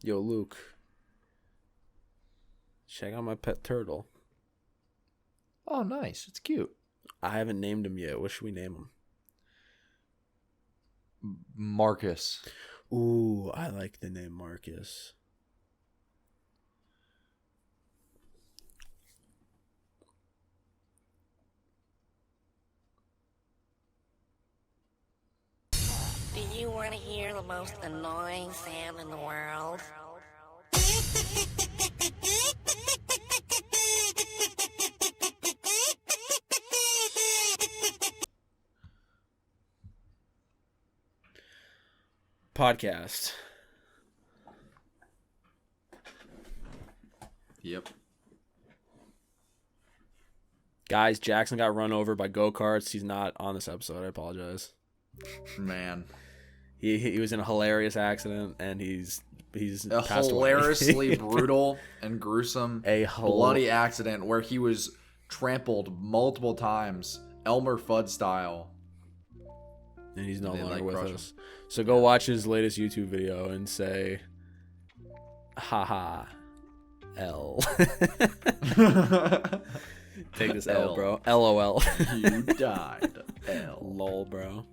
Yo, Luke. Check out my pet turtle. Oh, nice. It's cute. I haven't named him yet. What should we name him? Marcus. Ooh, I like the name Marcus. Do you want to hear the most annoying sound in the world? Podcast. Yep. Guys, Jackson got run over by go-karts. He's not on this episode. I apologize. Man. He was in a hilarious accident, and he's A passed hilariously away. brutal and gruesome bloody accident where he was trampled multiple times, Elmer Fudd style. And he's no They, longer like, with crush us. So go watch his latest YouTube video and say, haha, L. Take this L, bro. LOL. You died. L. Lol, bro.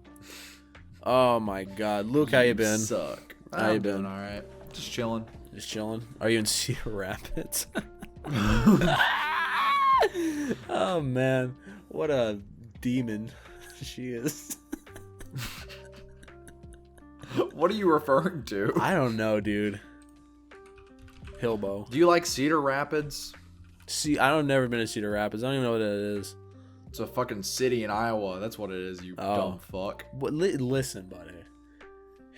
Oh my God, Luke, how you been? Suck. How you I'm been? doing all right. Just chilling. Just chilling. Are you in Cedar Rapids? Oh man, what a demon she is. What are you referring to? I don't know, dude. Hillbo. Do you like Cedar Rapids? See, I don't never been to Cedar Rapids. I don't even know what it is. It's a fucking city in Iowa. That's what it is, you dumb fuck. But listen, buddy.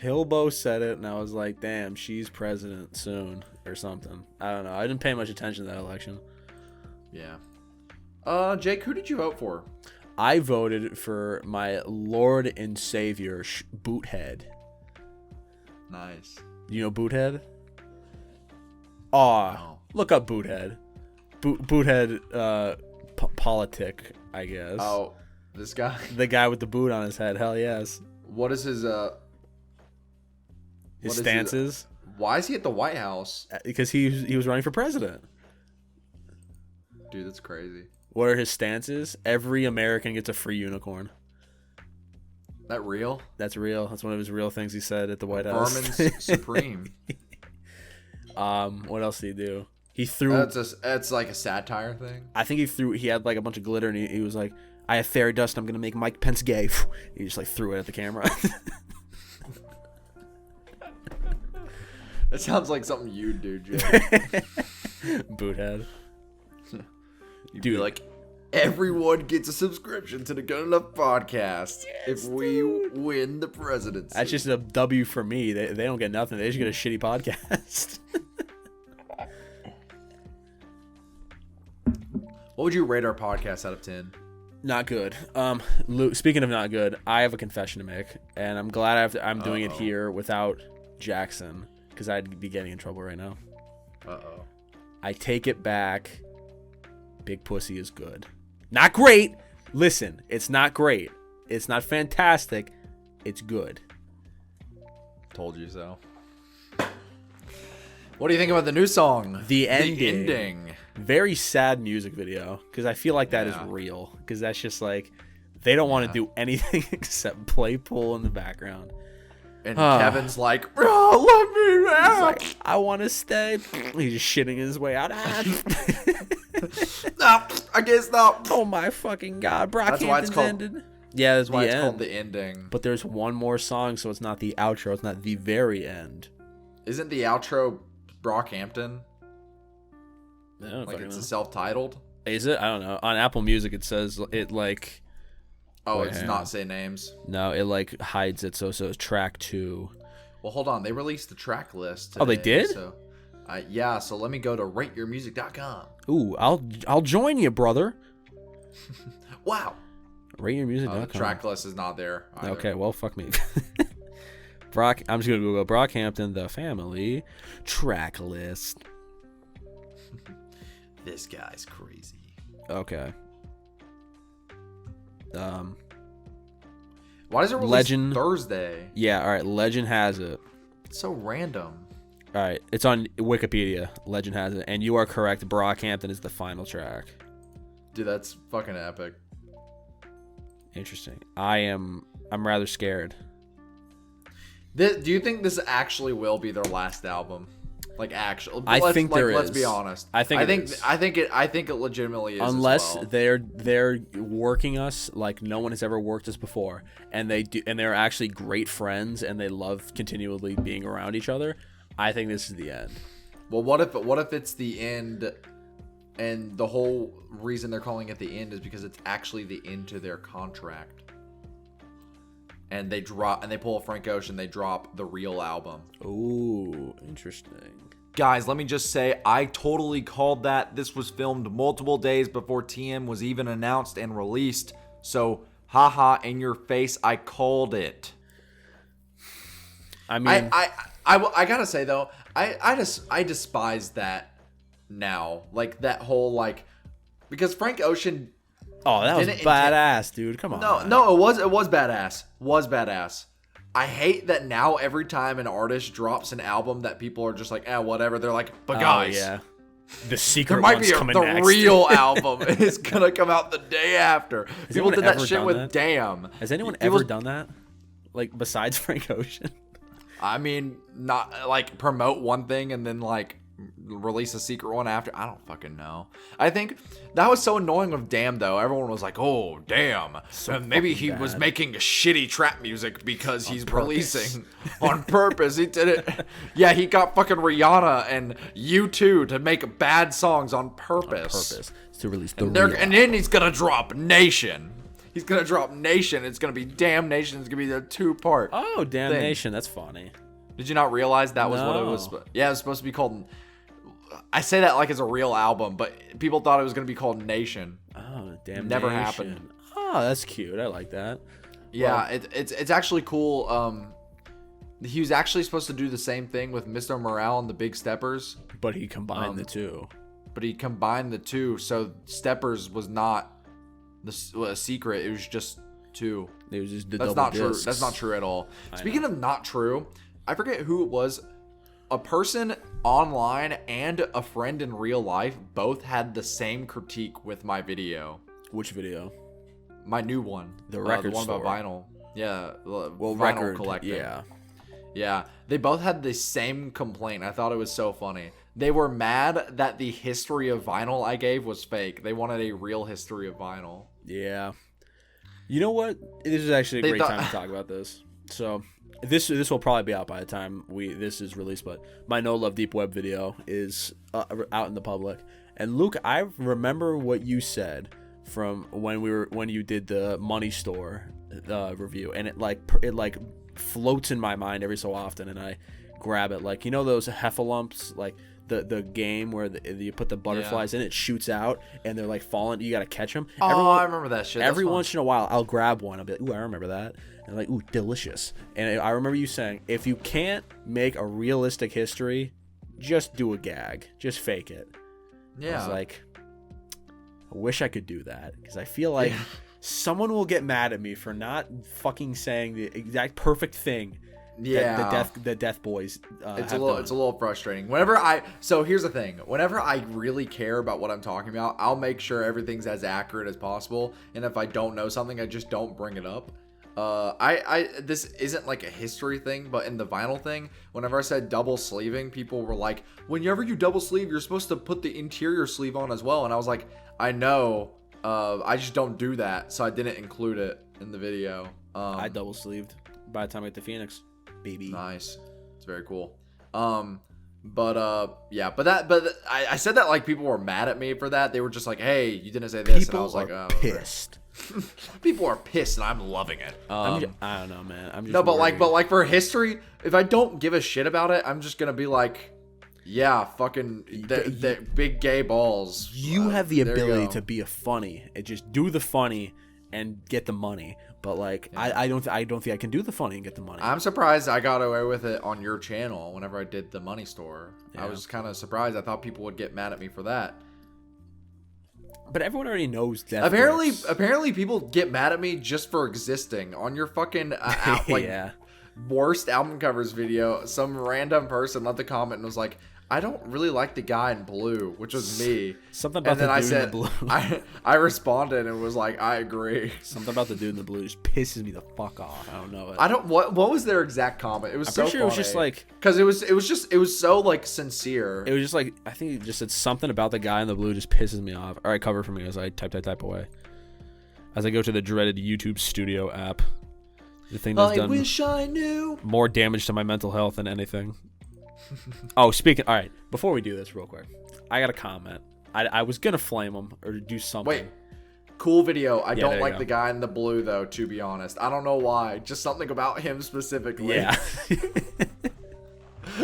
Hillbo said it, and I was like, damn, she's president soon or something. I don't know. I didn't pay much attention to that election. Yeah. Jake, who did you vote for? I voted for my Lord and Savior, Boothead. Nice. You know Boothead? Aw, No. look up Boothead. Boothead, politic, I guess. Oh, this guy? The guy with the boot on his head. Hell yes. What is his, His stances? Why is he at the White House? Because he was running for president. Dude, that's crazy. What are his stances? Every American gets a free unicorn. That real? That's real. That's one of his real things he said at the White House. Vermin's Supreme. What else did he do? He threw. That's like a satire thing. I think he had like a bunch of glitter, and he was like, "I have fairy dust. I'm gonna make Mike Pence gay." He just like threw it at the camera. That sounds like something you'd do, Jake. Boothead. You'd be like, everyone gets a subscription to the Good Enough podcast if we win the presidency. That's just a W for me. They don't get nothing. They just get a shitty podcast. What would you rate our podcast out of 10? Not good. Luke, speaking of not good, I have a confession to make, and I'm glad I'm doing it here without Jackson, because I'd be getting in trouble right now. Uh-oh. I take it back. Big Pussy is good. Not great. Listen, it's not great. It's not fantastic. It's good. Told you so. What do you think about the new song? The ending. The ending. Very sad music video, because I feel like that is real. Because that's just like, they don't want to do anything except play pool in the background. And Kevin's like, bro, let me out. He's like, I want to stay. He's just shitting his way out. No, I guess not. Oh my fucking God. That's why it's Brockhampton's called. ended. Yeah, that's Why the it's end. called the ending. But there's one more song, so it's not the outro. It's not the very end. Isn't the outro Brockhampton? I don't Like fucking it's know. a self-titled? Is it? I don't know. On Apple Music, it says it like. Oh, Wait, it's hang not on. say names. No, it like hides it. So it's track 2. Well, hold on. They released the track list today. Oh, they did? So, yeah, so let me go to rateyourmusic.com. Ooh, I'll join you, brother. Wow. RateYourMusic.com. The track list is not there either. Okay, well, fuck me. I'm just gonna Google Brockhampton the family track list. This guy's crazy. Okay. Why does it release Legend. Thursday? Yeah, all right. Legend has it. It's so random. All right, it's on Wikipedia. Legend has it, and you are correct. Brockhampton is the final track. Dude, that's fucking epic. Interesting. I'm rather scared. Do you think this actually will be their last album? Like, actually, I think there Let's is. be honest. I think it legitimately is. Unless as well. they're working us like no one has ever worked us before, and they're actually great friends, and they love continually being around each other. I think this is the end. Well, what if it's the end, and the whole reason they're calling it the end is because it's actually the end to their contract, and they pull a Frank Ocean, they drop the real album. Ooh, interesting. Guys, let me just say, I totally called that. This was filmed multiple days before TM was even announced and released. So, haha, in your face, I called it. I mean, I gotta say though, I despise that now. Like that whole like, because Frank Ocean. Oh, that was badass, dude. Come on. No, it was badass. Was badass. I hate that now every time an artist drops an album that people are just like, whatever. They're like, but guys, yeah. The secret there might one's be coming the next. real album is gonna come out the day after. People did that ever shit done with that? Damn. Has anyone ever done that? Like besides Frank Ocean? I mean, not like promote one thing and then like release a secret one after. I don't fucking know. I think that was so annoying with Damn though. Everyone was like, "Oh, Damn, maybe he was making shitty trap music because he's releasing on purpose." He did it. Yeah, he got fucking Rihanna and U2 to make bad songs on purpose. To release the and then he's gonna drop Nation. He's gonna drop Nation. It's gonna be Damn Nation. It's gonna be the 2-part. Oh, Damnation. That's funny. Did you not realize that was what it was? Yeah, it was supposed to be called. I say that like it's a real album, but people thought it was going to be called Nation. Oh, Damnation. Never happened. Oh, that's cute. I like that. Yeah, well, it's actually cool. He was actually supposed to do the same thing with Mr. Morale and the Big Steppers, but he combined the two. So Steppers was not a secret. It was just two. It was just That's not true. That's not true at all. Speaking of not true, I forget who it was. A person online and a friend in real life both had the same critique with my video. Which video? My new one. The record one store. about vinyl. Yeah. Well, vinyl record collecting. Yeah. Yeah. They both had the same complaint. I thought it was so funny. They were mad that the history of vinyl I gave was fake. They wanted a real history of vinyl. Yeah. You know what? This is actually a great time to talk about this. So this will probably be out by the time this is released, but my No Love Deep Web video is out in the public. And Luke, I remember what you said from when you did the Money Store review, and it floats in my mind every so often, and I grab it, like, you know those heffalumps, like the game where you put the butterflies in, it shoots out and they're like falling, you gotta catch them. I remember that shit. Every once in a while I'll grab one, I'll be like, ooh, I remember that, and like, ooh, delicious. And I remember you saying, if you can't make a realistic history, just do a gag, just fake it. I was like, I wish I could do that, because I feel like someone will get mad at me for not fucking saying the exact perfect thing. The Death Boys. It's a little frustrating. So here's the thing. Whenever I really care about what I'm talking about, I'll make sure everything's as accurate as possible. And if I don't know something, I just don't bring it up. This isn't like a history thing, but in the vinyl thing, whenever I said double sleeving, people were like, whenever you double sleeve, you're supposed to put the interior sleeve on as well. And I was like, I know, I just don't do that. So I didn't include it in the video. I double sleeved by the time I get to Phoenix. Baby. Nice. It's very cool. I said that like people were mad at me for that. They were just like, hey, you didn't say this. People and I was like, oh, pissed. People are pissed and I'm loving it. I don't know, man. I'm just but like for history, if I don't give a shit about it, I'm just gonna be like, yeah, fucking the big gay balls. You have the ability to be a funny and just do the funny and get the money. But like, I don't think I can do the funny and get the money. I'm surprised I got away with it on your channel whenever I did the Money Store. Yeah. I was kind of surprised. I thought people would get mad at me for that. But everyone already knows that. Apparently people get mad at me just for existing on your fucking worst album covers video, some random person left a comment and was like, I don't really like the guy in blue, which was me. Something about the dude in the blue. I responded and was like, I agree. Something about the dude in the blue just pisses me the fuck off. I don't know it. What was their exact comment? It was so funny. It was just like, because it was so like sincere. It was just like, I think it just said something about the guy in the blue just pisses me off. All right, cover for me as I type away. As I go to the dreaded YouTube Studio app. The thing that's done wish I knew more damage to my mental health than anything. Oh, speaking. All right, before we do this, real quick, I got a comment. I was gonna flame him or do something. Wait, cool video. I don't like the guy in the blue though. To be honest, I don't know why. Just something about him specifically. Yeah.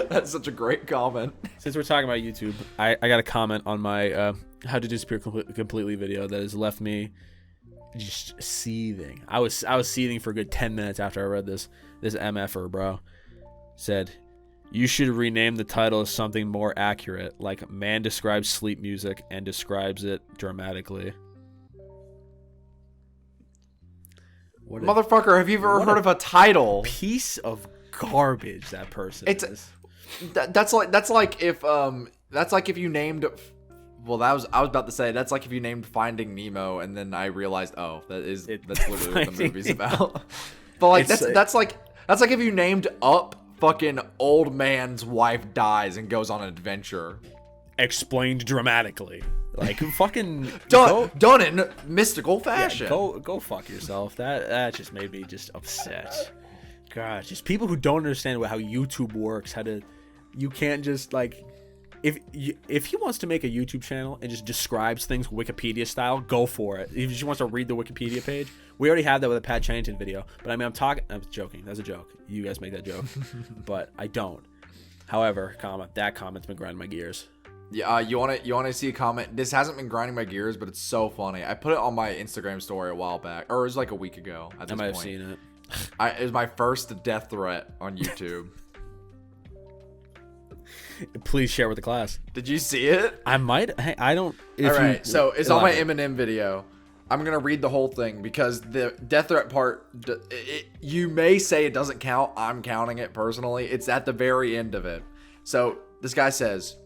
That's such a great comment. Since we're talking about YouTube, I got a comment on my how to disappear completely video that has left me just seething. I was seething for a good 10 minutes after I read this. This MFer, bro, said, you should rename the title as something more accurate, like man describes sleep music and describes it dramatically. Motherfucker, have you ever heard of a title? Piece of garbage that person is. That's like if you named, well, I was about to say, that's like if you named Finding Nemo and then I realized, oh, that's literally what the movie's about. But like that's like if you named Up fucking old man's wife dies and goes on an adventure. Explained dramatically. Like fucking done in mystical fashion. Yeah, go fuck yourself. That just made me just upset. God, just people who don't understand how YouTube works, you can't just like, if he wants to make a YouTube channel and just describes things Wikipedia style, go for it. If he just wants to read the Wikipedia page, we already have that with a Pat Channington video. But I mean, I'm joking. That's a joke. You guys make that joke, but I don't. However, that comment's been grinding my gears. Yeah, you want to see a comment? This hasn't been grinding my gears, but it's so funny. I put it on my Instagram story a while back, or it was like a week ago. At this I might have point. seen it. It was my first death threat on YouTube. Please share with the class. Did you see it? I might. Hey, I don't. All right, so it's on my Eminem video. I'm gonna read the whole thing because the death threat part, you may say it doesn't count. I'm counting it personally. It's at the very end of it. So this guy says,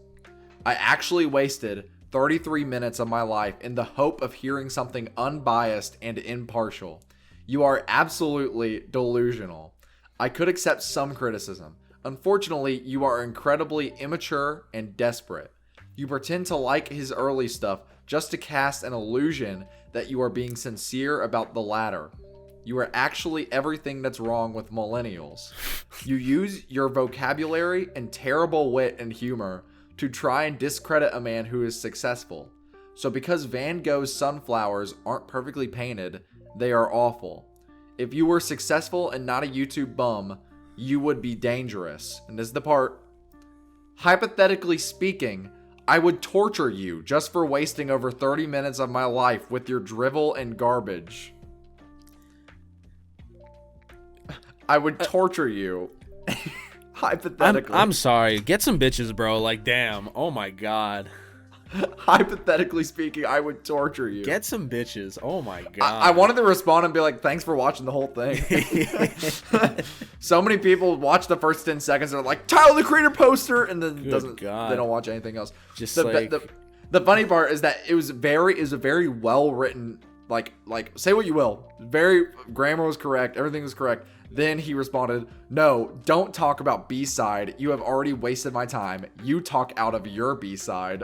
I actually wasted 33 minutes of my life in the hope of hearing something unbiased and impartial. You are absolutely delusional. I could accept some criticism. Unfortunately, you are incredibly immature and desperate. You pretend to like his early stuff just to cast an illusion that you are being sincere about the latter. You are actually everything that's wrong with millennials. You use your vocabulary and terrible wit and humor to try and discredit a man who is successful. So because Van Gogh's sunflowers aren't perfectly painted, they are awful. If you were successful and not a YouTube bum, you would be dangerous. And this is the part. Hypothetically speaking, I would torture you just for wasting over 30 minutes of my life with your drivel and garbage. I would torture you. Hypothetically. I'm sorry. Get some bitches, bro. Like, damn. Oh my god. Hypothetically speaking, I would torture you. Get some bitches. Oh my god. I wanted to respond and be like, thanks for watching the whole thing. So many people watch the first 10 seconds and are like, Tyler the Creator poster, and then they don't watch anything else. Just the funny part is that it was a very well written, like say what you will, grammar was correct, everything was correct. Then he responded, no, don't talk about B-side. You have already wasted my time. You talk out of your B-side.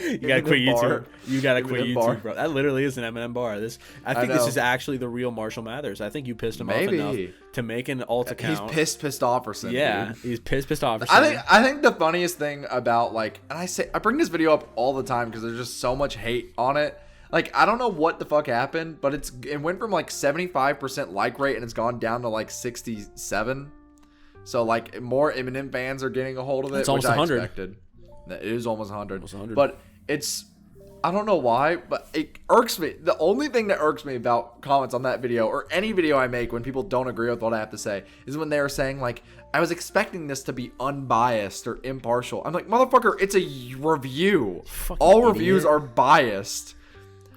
You gotta quit YouTube. You gotta quit YouTube, bro. That literally is an Eminem bar. I think this is actually the real Marshall Mathers. I think you pissed him off enough to make an alt account. He's pissed off or something. Yeah, dude. He's pissed off or something. I think the funniest thing about and I bring this video up all the time because there's just so much hate on it. Like, I don't know what the fuck happened, but it went from like 75% like rate and it's gone down to like 67. So like more Eminem fans are getting a hold of it, it's almost 100. Expected. It is almost 100. But I don't know why, but it irks me. The only thing that irks me about comments on that video or any video I make when people don't agree with what I have to say is when they are saying like, I was expecting this to be unbiased or impartial. I'm like, motherfucker, it's a review. All reviews are biased.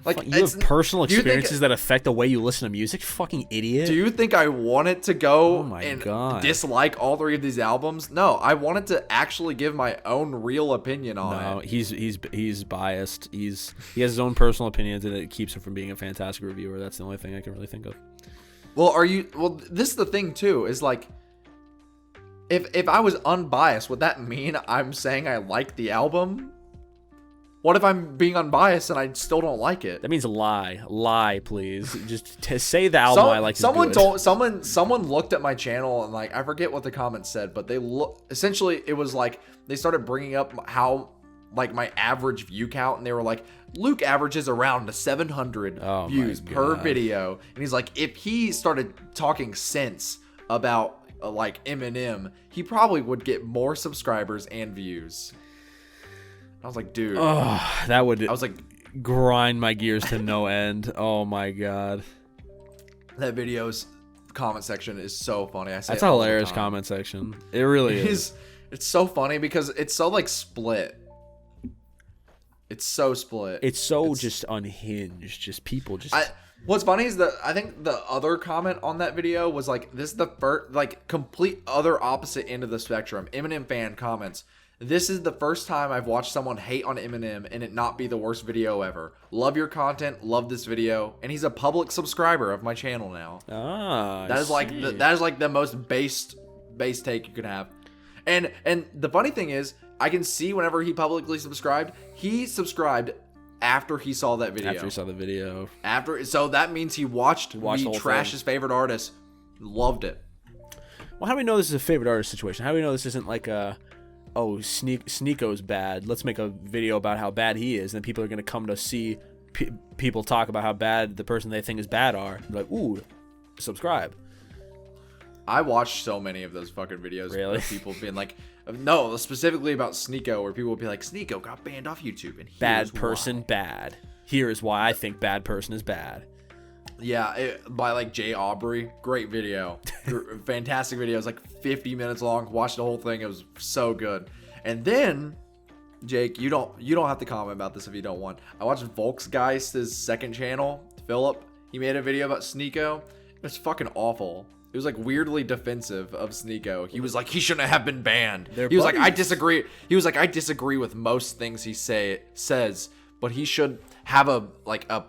Like, You have personal experiences that affect the way you listen to music? Fucking idiot. Do you think I wanted to go God. dislike all 3 of these albums? No, I wanted to actually give my own real opinion on it. No, he's biased. He has his own personal opinions, and it keeps him from being a fantastic reviewer. That's the only thing I can really think of. Well, this is the thing too, is like, if I was unbiased, would that mean I'm saying I like the album? What if I'm being unbiased and I still don't like it? That means lie, please. Just to say the album I like. Someone looked at my channel and like, I forget what the comments said, but essentially it was like they started bringing up how like my average view count, and they were like, Luke averages around 700 views per video, and he's like, if he started talking sense about like Eminem, he probably would get more subscribers and views. I was like, dude. Oh, that would. I was like, grind my gears to no end. Oh my god. That video's comment section is so funny. That's a hilarious comment section. It really is. It's so funny because it's so like split. It's so split. It's just unhinged. Just people just. What's funny is that I think the other comment on that video was like, this is the first, like, complete other opposite end of the spectrum. Eminem fan comments, this is the first time I've watched someone hate on Eminem and it not be the worst video ever. Love your content, love this video, and he's a public subscriber of my channel now. That is like the most base take you could have. And the funny thing is, I can see whenever he publicly subscribed, he subscribed after he saw that video. After he saw the video. So that means he watched me trash his favorite artist, loved it. Well, how do we know this is a favorite artist situation? How do we know this isn't like a, Sneako's bad, let's make a video about how bad he is, and then people are going to come to see people talk about how bad the person they think is bad are. They're like, ooh, subscribe. I watched so many of those fucking videos of people being like, no, specifically about Sneeko, where people would be like, Sneeko got banned off YouTube, and bad person bad. Here is why I think bad person is bad. Yeah, by like Jay Aubrey. Great video. Fantastic video. It was like 50 minutes long. Watched the whole thing. It was so good. And then, Jake, you don't have to comment about this if you don't want. I watched Volksgeist's second channel, Philip. He made a video about Sneeko. It was fucking awful. It was like weirdly defensive of Sneeko. He was like, he shouldn't have been banned. He was like, I disagree. He was like, I disagree with most things he says, but he should have a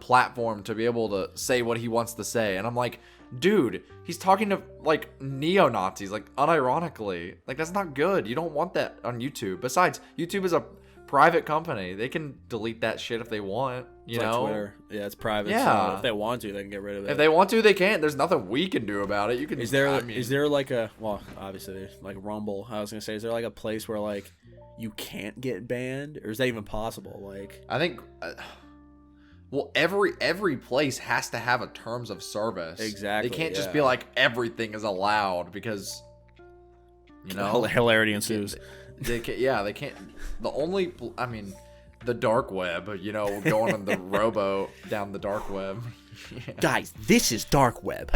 platform to be able to say what he wants to say. And I'm like, dude, he's talking to like neo-Nazis, like unironically. Like, that's not good. You don't want that on YouTube. Besides, YouTube is a private company. They can delete that shit if they want, you know? Like Twitter. Yeah, it's private. Yeah. So if they want to, they can get rid of it. If they want to, they can. There's nothing we can do about it. You can. Is there like a, well, obviously there's like Rumble. I was gonna say, is there like a place where like you can't get banned, or is that even possible? Like, I think. Well, every place has to have a terms of service. Exactly. They can't just be like everything is allowed, because, you know, hilarity ensues. They can't. The dark web, you know, going on the robo down the dark web. Yeah. Guys, this is dark web.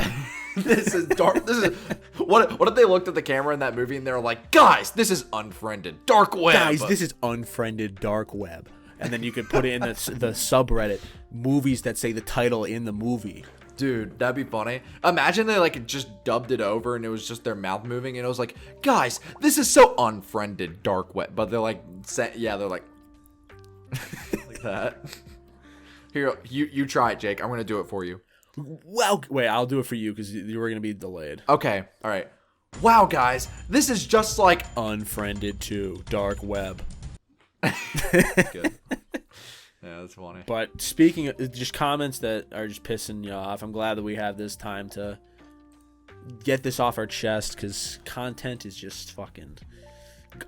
This is dark. This is what if they looked at the camera in that movie and they were like, guys, this is unfriended dark web. Guys, this is unfriended dark web. And then you could put it in the subreddit, movies that say the title in the movie. Dude, that'd be funny. Imagine they like just dubbed it over and it was just their mouth moving and it was like, guys, this is so unfriended dark web. But they're like, they're like like that. Here, you try it, Jake. I'm gonna do it for you. Well, wait, I'll do it for you because you were gonna be delayed. Okay, all right. Wow, guys, this is just like unfriended to dark web. Good. Yeah, that's funny. But speaking of just comments that are just pissing you off, I'm glad that we have this time to get this off our chest, because content is just fucking.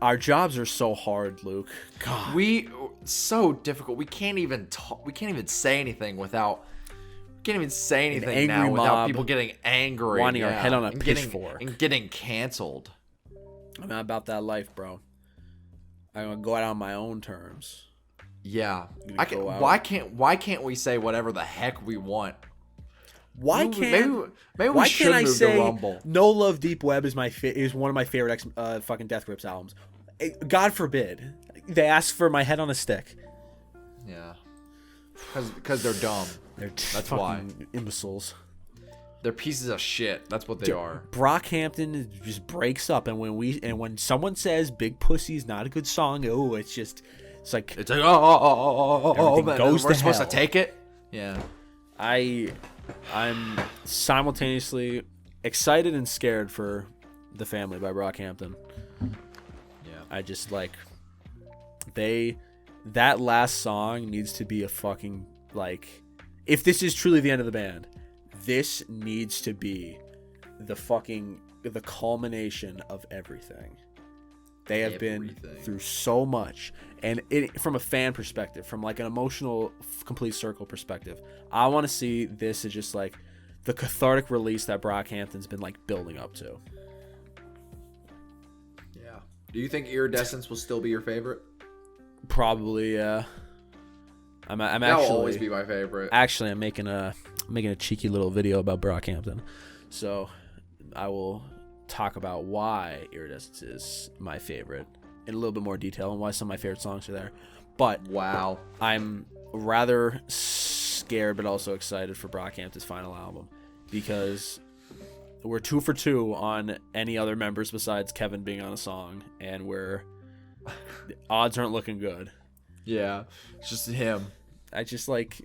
Our jobs are so hard, Luke. God, so difficult. We can't even talk. We can't even say anything without. We can't even say anything now without people getting angry, wanting our head on a pitchfork, and getting canceled. I'm not about that life, bro. I'm gonna go out on my own terms. Yeah, why can't we say whatever the heck we want? Maybe we should move to Rumble. No Love Deep Web is one of my favorite fucking Death Grips albums. God forbid they ask for my head on a stick. Yeah. Because they're dumb. That's why. Imbeciles. They're pieces of shit. That's what they are. Brockhampton just breaks up, and when someone says "Big Pussy's not a good song," it's like oh, man, goes we're to supposed hell. to take it. Yeah. I'm simultaneously excited and scared for The Family by Brockhampton. Yeah. I just like that last song needs to be a fucking like, if this is truly the end of the band, this needs to be the culmination of everything. They have been through so much, and from a fan perspective, from like an emotional complete circle perspective, I want to see this as just like the cathartic release that Brockhampton's been like building up to. Yeah. Do you think Iridescence will still be your favorite? Probably, yeah. I'm That'll actually always be my favorite. Actually, I'm making a cheeky little video about Brockhampton, so I will talk about why Iridescence is my favorite in a little bit more detail and why some of my favorite songs are there. But wow, I'm rather scared but also excited for Brockhampton's final album, because we're 2 for 2 on any other members besides Kevin being on a song, and the odds aren't looking good. Yeah, it's just him. I just like,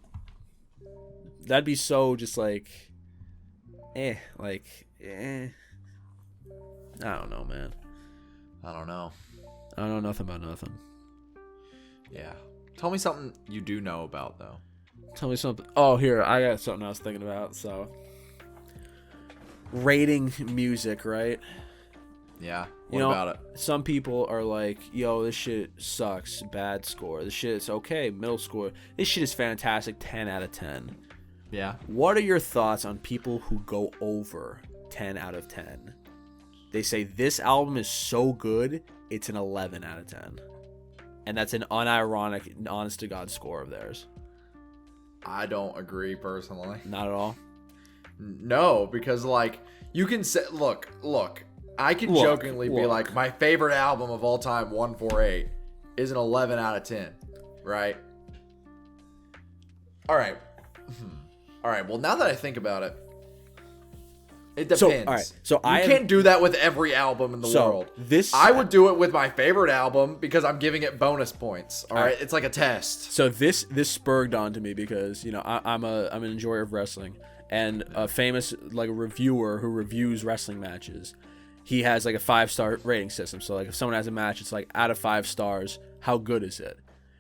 that'd be so just like I don't know, man. I don't know nothing about nothing. Yeah. Tell me something you do know about, though. Tell me something. Oh, here, I got something I was thinking about. So, rating music, right? Yeah. What about it? Some people are like, yo, this shit sucks. Bad score. This shit is okay. Middle score. This shit is fantastic. 10 out of 10. Yeah. What are your thoughts on people who go over 10 out of 10? They say this album is so good, it's an 11 out of 10. And that's an unironic, honest-to-God score of theirs. I don't agree, personally. Not at all? No, because, like, you can say, look, I can jokingly be like, my favorite album of all time, 148, is an 11 out of 10, right? All right. Well, now that I think about it, it depends. So you can't do that with every album in the world. I would do it with my favorite album because I'm giving it bonus points. All right, it's like a test. So this spurred onto me because I'm an enjoyer of wrestling, and a famous like reviewer who reviews wrestling matches, he has like a 5-star rating system. So like if someone has a match, it's like out of 5 stars, how good is it?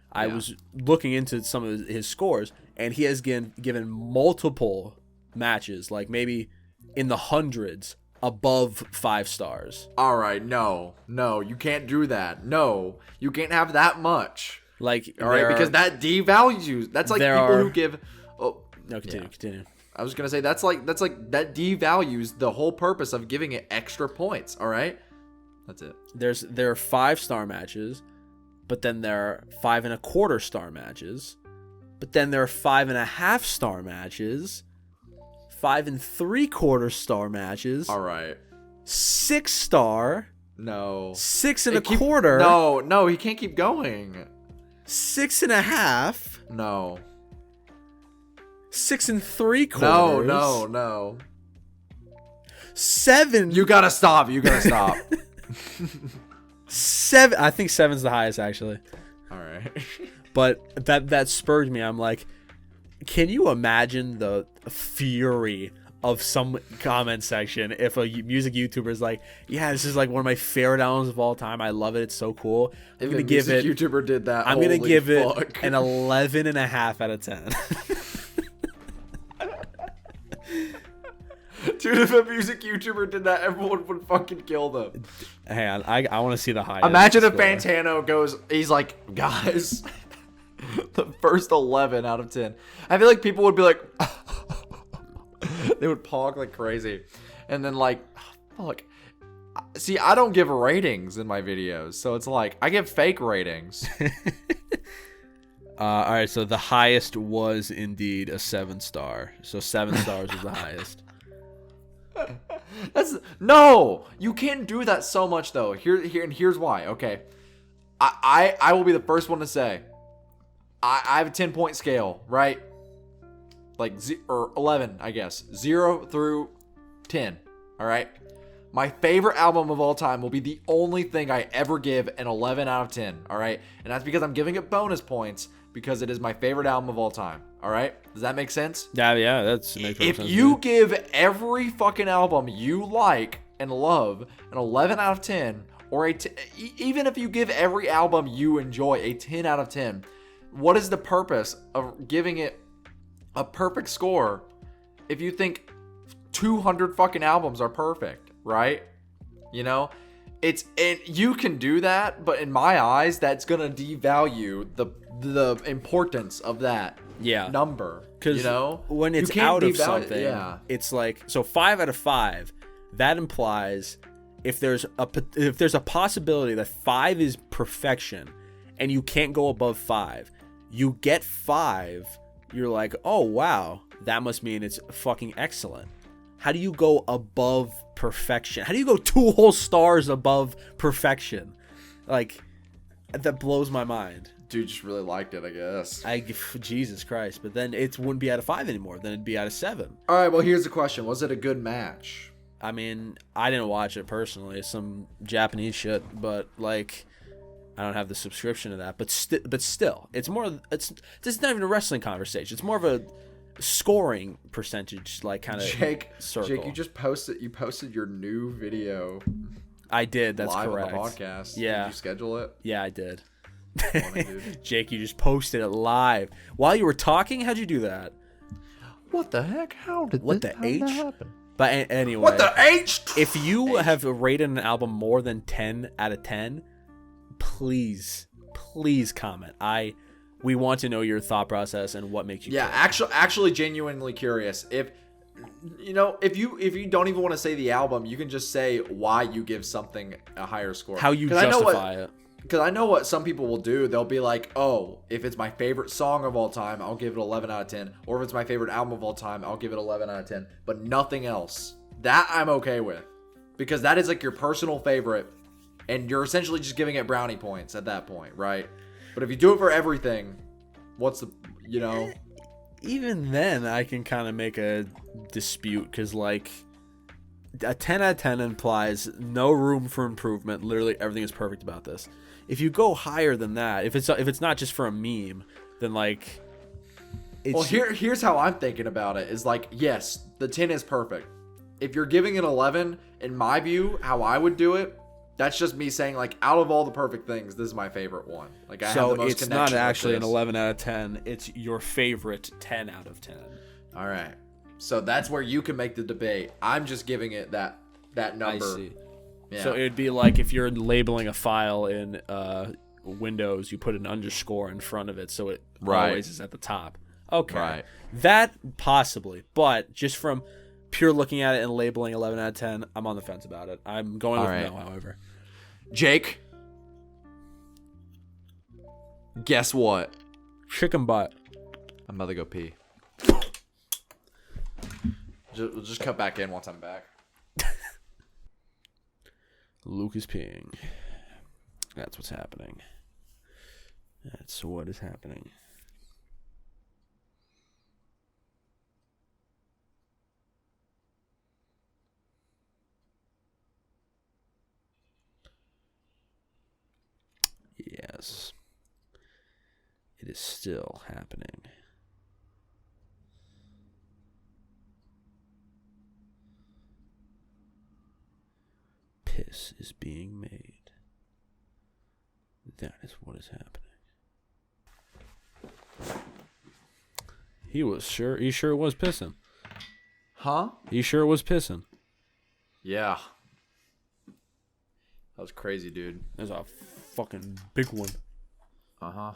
I was looking into some of his scores, and he has given multiple matches, like maybe in the hundreds, above 5 stars. All right, no, you can't do that. No, you can't have that much. Like, all right, because that devalues. That's like people who give. Oh, no, continue. I was gonna say that's like that devalues the whole purpose of giving it extra points. All right, that's it. There are 5-star matches, but then there are 5.25-star matches, but then there are 5.5-star matches, 5.75-star matches. All right. 6-star. No. 6.25. No, he can't keep going. 6.5. No. 6.75. No. 7. You gotta stop. 7. I think 7's the highest, actually. All right. But that spurred me. I'm like, can you imagine the fury of some comment section if a music YouTuber is like, yeah, this is like one of my favorite albums of all time. I love it. It's so cool. I'm gonna give it. YouTuber did that. I'm gonna give it an 11.5 out of 10. Dude, if a music YouTuber did that, everyone would fucking kill them. Hang on, I want to see the highest. Imagine if Fantano goes, he's like, guys, the first 11 out of 10. I feel like people would be like, they would pog like crazy. And then like, fuck. See, I don't give ratings in my videos. So it's like, I give fake ratings. All right, so the highest was indeed a 7-star. So 7 stars was the highest. No, you can't do that so much though. Here's why. Okay, I will be the first one to say I have a 10-point scale, right? Like, or 11, I guess. 0 through 10, all right? My favorite album of all time will be the only thing I ever give an 11 out of 10, all right? And that's because I'm giving it bonus points because it is my favorite album of all time, all right? Does that make sense? Yeah, that's makes sense. If you give every fucking album you like and love an 11 out of 10, or even if you give every album you enjoy a 10 out of 10, what is the purpose of giving it a perfect score if you think 200 fucking albums are perfect, right? You know, and you can do that, but in my eyes, that's gonna devalue the importance of that number. Because when it's out of something, it's like, so 5 out of 5. That implies if there's a possibility that 5 is perfection, and you can't go above 5, you get 5. You're like, oh wow, that must mean it's fucking excellent. How do you go above perfection? How do you go 2 whole stars above perfection? Like, that blows my mind. Dude just really liked it, I guess. Jesus Christ. But then it wouldn't be out of 5 anymore. Then it'd be out of 7. All right, well, here's the question. Was it a good match? I mean, I didn't watch it personally. It's some Japanese shit. But, like, I don't have the subscription to that. But still, it's not even a wrestling conversation. It's more of a scoring percentage, like, kind of circle. Jake, you posted your new video. I did. That's live correct. On the podcast. Yeah. Did you schedule it? Yeah, I did. Funny, Jake, you just posted it live while you were talking. How'd you do that? What the heck? How did that happen? But anyway, what the H? If you have rated an album more than 10 out of 10, please comment. We want to know your thought process and what makes you. Yeah, actually, genuinely curious. If you don't even want to say the album, you can just say why you give something a higher score. How you justify it. Because I know what some people will do. They'll be like, oh, if it's my favorite song of all time, I'll give it 11 out of 10. Or if it's my favorite album of all time, I'll give it 11 out of 10. But nothing else. That I'm okay with. Because that is like your personal favorite. And you're essentially just giving it brownie points at that point, right? But if you do it for everything, what's the, Even then, I can kind of make a dispute. Because, like, a 10 out of 10 implies no room for improvement. Literally everything is perfect about this. If you go higher than that, if it's not just for a meme, then, like, well, here's how I'm thinking about it. Is like, yes, the 10 is perfect. If you're giving it 11, in my view, how I would do it, that's just me saying, like, out of all the perfect things, this is my favorite one. Like, I have the most it's not actually an 11 out of 10. It's your favorite 10 out of 10. All right. So that's where you can make the debate. I'm just giving it that number. I see. Yeah. So it would be like if you're labeling a file in Windows, you put an underscore in front of it, so it always is at the top. Okay. Right. That possibly, but just from pure looking at it and labeling 11 out of 10, I'm on the fence about it. I'm going with no, however. Jake, guess what? Chicken butt. I'm about to go pee. We'll just cut back in once I'm back. Luke is peeing. That's what's happening. That's what is happening. Yes. It is still happening. Piss is being made. That is what is happening. He sure was pissing. Huh? He sure was pissing. Yeah. That was crazy, dude. That's a fucking big one. Uh-huh.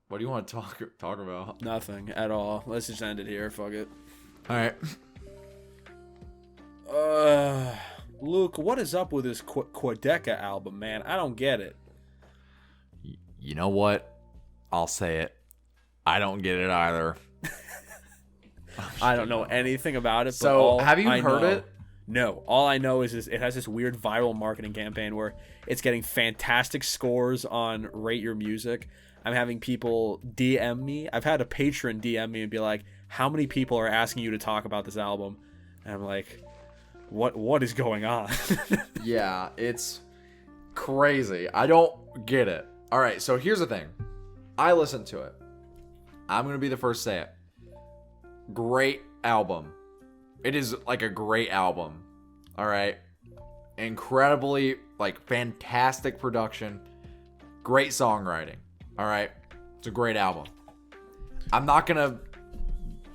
What do you want to talk about? Nothing at all. Let's just end it here. Fuck it. All right. Luke, what is up with this Quadeca album, man? I don't get it. You know what? I'll say it. I don't get it either. I don't know anything about it. So, have you heard it? No. All I know is it has this weird viral marketing campaign where it's getting fantastic scores on Rate Your Music. I'm having people DM me. I've had a patron DM me and be like, how many people are asking you to talk about this album? And I'm like, what is going on? Yeah, it's crazy. I don't get it. All right, so here's the thing. I listened to it. I'm going to be the first to say it. Great album. It is like a great album. All right. Incredibly, like, fantastic production. Great songwriting. All right. It's a great album. I'm not going to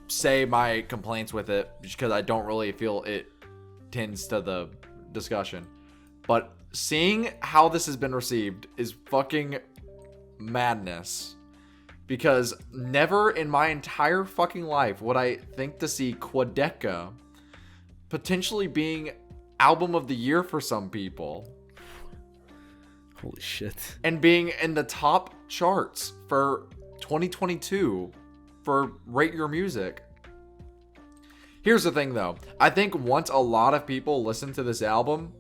say my complaints with it because I don't really feel it tends to the discussion. But seeing how this has been received is fucking madness. Because never in my entire fucking life would I think to see Quadeca potentially being album of the year for some people. Holy shit. And being in the top charts for 2022 for Rate Your Music. Here's the thing though. I think once a lot of people listen to this album,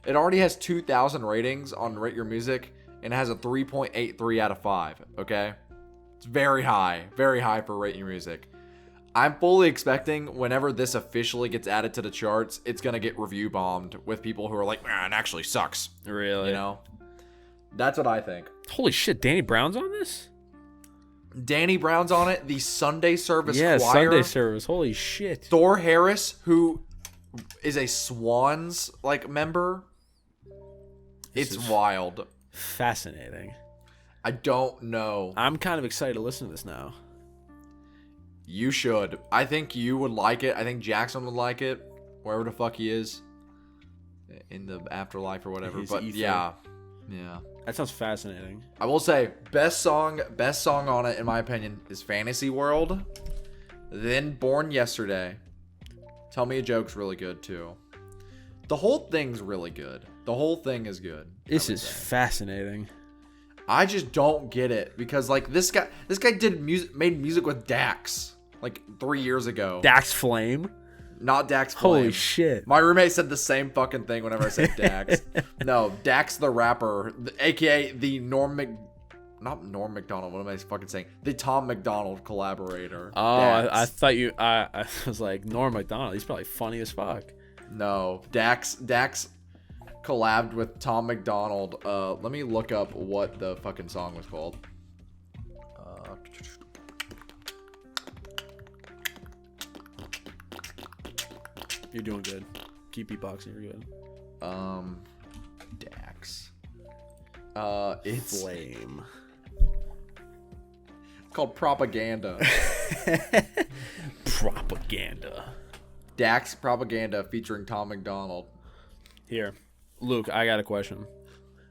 it already has 2,000 ratings on Rate Your Music and has a 3.83 out of 5, okay? It's very high for Rate Your Music. I'm fully expecting whenever this officially gets added to the charts, it's going to get review bombed with people who are like, man, it actually sucks. Really? You know? That's what I think. Holy shit, Danny Brown's on this? Danny Brown's on it. The Sunday Service Yeah, Choir. Sunday Service. Holy shit. Thor Harris, who is a Swans like member. It's wild. Fascinating. I don't know. I'm kind of excited to listen to this now. You should. I think you would like it. I think Jackson would like it. Wherever the fuck he is. In the afterlife or whatever. His But ether. yeah. That sounds fascinating. I will say, best song on it, in my opinion, is Fantasy World. Then Born Yesterday. Tell Me a Joke's really good, too. The whole thing's really good. The whole thing is good. This is fascinating. I just don't get it because like this guy made music with Dax like 3 years ago. Dax Flame? Not Dax Flame. Holy shit. My roommate said the same fucking thing whenever I said Dax. No, Dax the rapper, aka the not Norm Macdonald. What am I fucking saying? The Tom McDonald collaborator. Oh, I thought you. I was like Norm Macdonald. He's probably funny as fuck. No, Dax collabed with Tom McDonald. Let me look up what the fucking song was called. You're doing good. Keep beatboxing. You're good. Dax. It's Flame. called Propaganda. Propaganda. Dax Propaganda featuring Tom McDonald. Here, Luke, I got a question.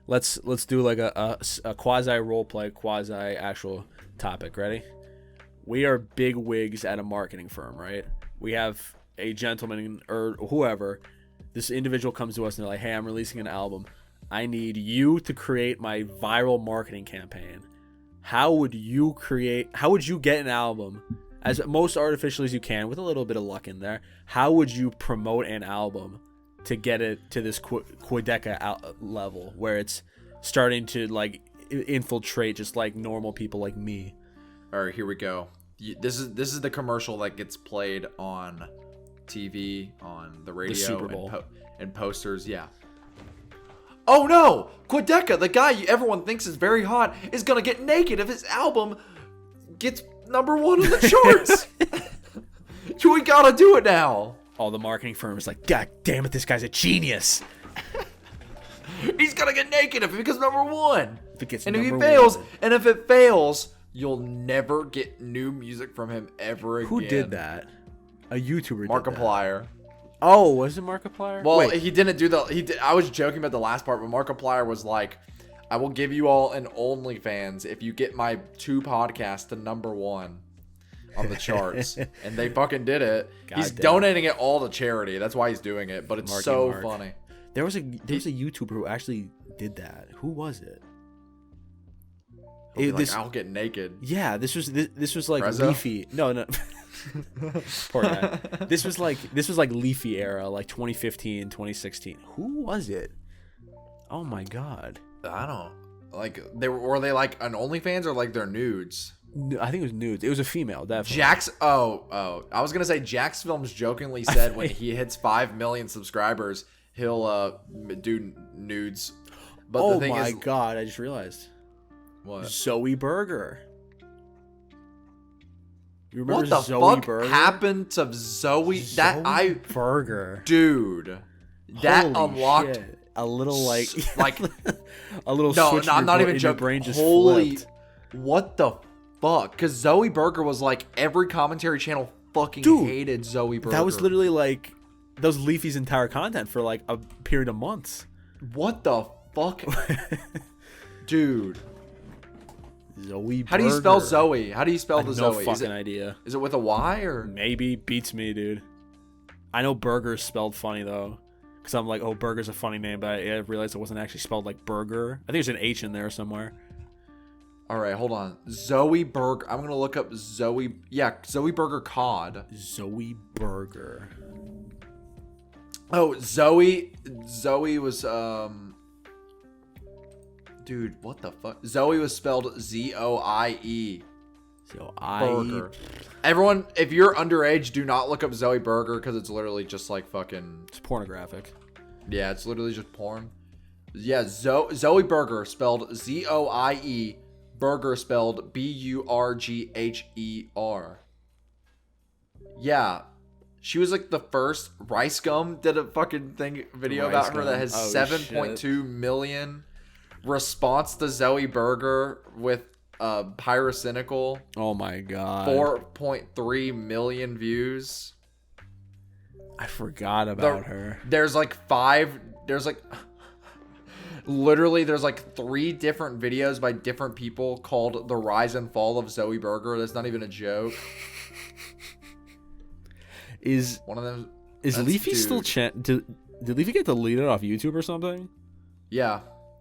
Let's do like a quasi role play, quasi actual topic. Ready? We are big wigs at a marketing firm, right? We have a gentleman or whoever. This individual comes to us and they're like, "Hey, I'm releasing an album. I need you to create my viral marketing campaign." How would you get an album as most artificial as you can with a little bit of luck in there? How would you promote an album to get it to this Quadeca level where it's starting to like infiltrate just like normal people like me? All right, here we go. This is the commercial that gets played on TV, on the radio, the Super Bowl. And posters. Yeah. Oh no! Quadeca, the guy everyone thinks is very hot, is gonna get naked if his album gets number 1 on the charts. We gotta do it now. All the marketing firms like, God damn it, this guy's a genius. He's gonna get naked if it becomes number 1. If it gets and if he number fails, one. and if it fails, you'll never get new music from him ever again. Who did that? A YouTuber did that. Markiplier. Oh, was it Markiplier? Well, Wait. he didn't do I was joking about the last part, but Markiplier was like, I will give you all an OnlyFans if you get my 2 podcasts to number 1 on the charts. And they fucking did it. He's donating it all to charity. That's why he's doing it, but it's so funny. There was a YouTuber who actually did that. Who was it? I'll get naked. Yeah, this was like Prezzo? Leafy. No. Poor guy. This was like Leafy era, like 2015, 2016. Who was it? Oh my god. I don't like were they like an OnlyFans or like their nudes? I think it was nudes. It was a female, definitely. Jax. Oh. I was gonna say Jax Films jokingly said when he hits 5 million subscribers, he'll do nudes. But the thing is, god! I just realized. What? Zoe Burgher. You remember What the Zoe fuck Burgher? happened to Zoe? Burgher. Dude, that Holy unlocked shit. A little like a little no, switch. No, I'm not even your joking. brain just Holy, flipped. what the fuck? Because Zoe Burgher was like every commentary channel fucking hated Zoe Burgher. That was literally like that was Leafy's entire content for like a period of months. What the fuck, dude? Zoe Burgher. How do you spell Zoe? How do you spell the Zoe? No fucking idea. Is it with a Y or? Maybe. Beats me, dude. I know Burger's spelled funny though. Because I'm like, oh, Burger's a funny name, but I realized it wasn't actually spelled like burger. I think there's an H in there somewhere. All right, hold on. Zoe Burger. I'm going to look up Zoe. Yeah, Zoe Burger COD. Zoe Burger. Oh, Zoe was, dude, what the fuck? Zoe was spelled Z-O-I-E. Burger. Everyone, if you're underage, do not look up Zoe Burger because it's literally just like fucking. It's pornographic. Yeah, it's literally just porn. Yeah, Zoe Burger spelled Z-O-I-E. Burger spelled B-U-R-G-H-E-R. Yeah, she was like the first. Rice Gum did a fucking video about her that has 7.2 million response to Zoe Burger with Pyrocynical. Oh my god. 4.3 million views. I forgot about her. There's like literally there's like 3 different videos by different people called The Rise and Fall of Zoe Burger. That's not even a joke. Is one of them Leafy still did Leafy get deleted off YouTube or something? Yeah.